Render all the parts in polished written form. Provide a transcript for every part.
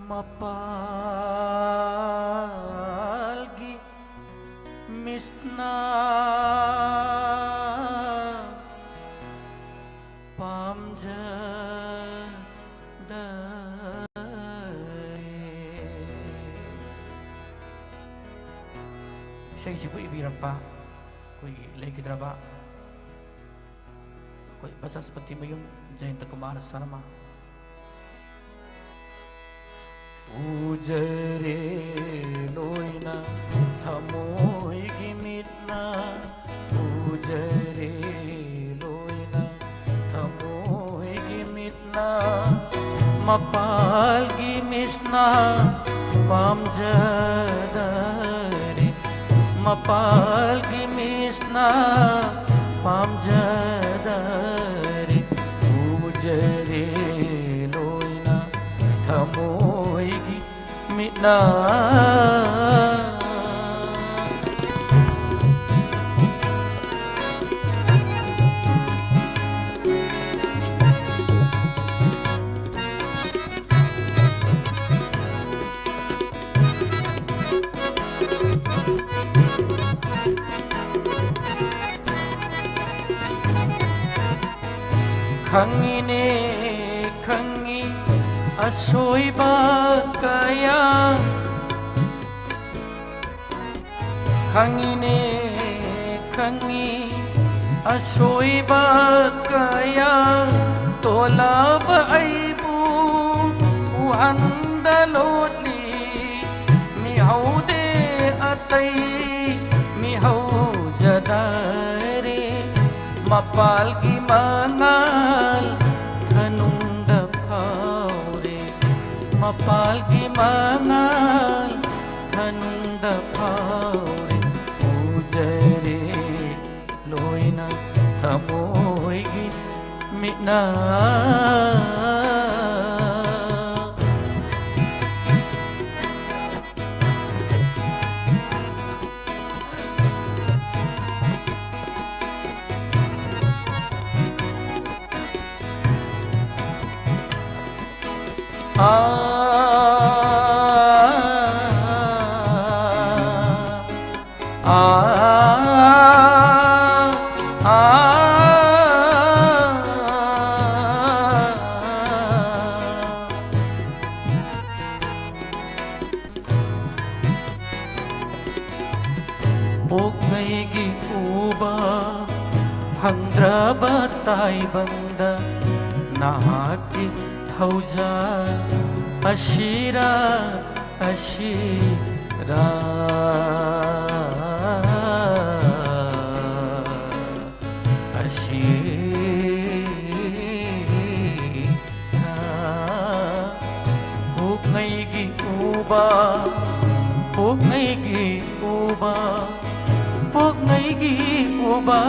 mapalgi misna इसाईसिबु इबिरक्पा अखोइगी लेखिद्रबा अखोइ बचस्पति मयुम Jayant Kumar Sharma पूजरे लोइना थमोइगी मिटना पूजरे लोइना थमोइगी मिटना मपालगी मिसना पामजदरे मपालगी मिसना पामजदरे पूजरे लोइना थमोइगी मिटना खंगिने खंगी असोइबा कया खंगिने खंगी असोइबा कया तोलाब आइबू उहंदलोली मिहौदे अतई मिहौ जदारे मपालगी mangal kanung dapaure mapalgi mangal kanung dapaure pujare loina thamoigi mitna Poknaigi uba Bhangraba tai banda Nahaki thauja Ashira Ashira Ashira Poknaigi uba Poknaigi uba Poknaigi uba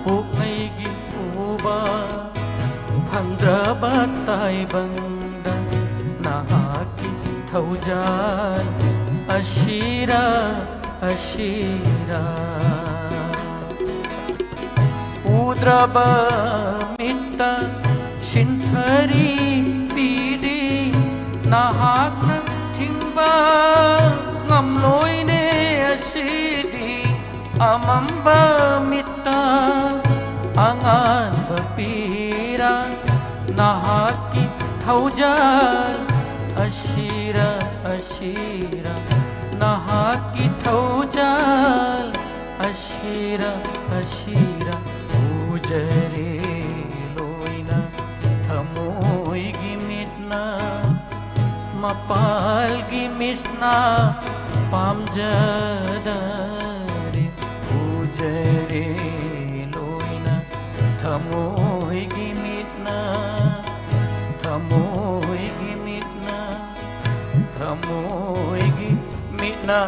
Poknaigi uba Bhangraba tai banda Nahaki thaujan Ashira Ashira Udraba mitta Shinthari pidi Nahak thingba Ngamloine ashidi Amamba mitta Angan bapira Nahaki thaujan Ashira Ashira Nahaki thaujan Ashira Ashira Pujare loina Thamoigi mitna Mapalgi misna Pamjadare Pujare loina Thamoigi mitna Thamoigi mitna Thamoigi mitna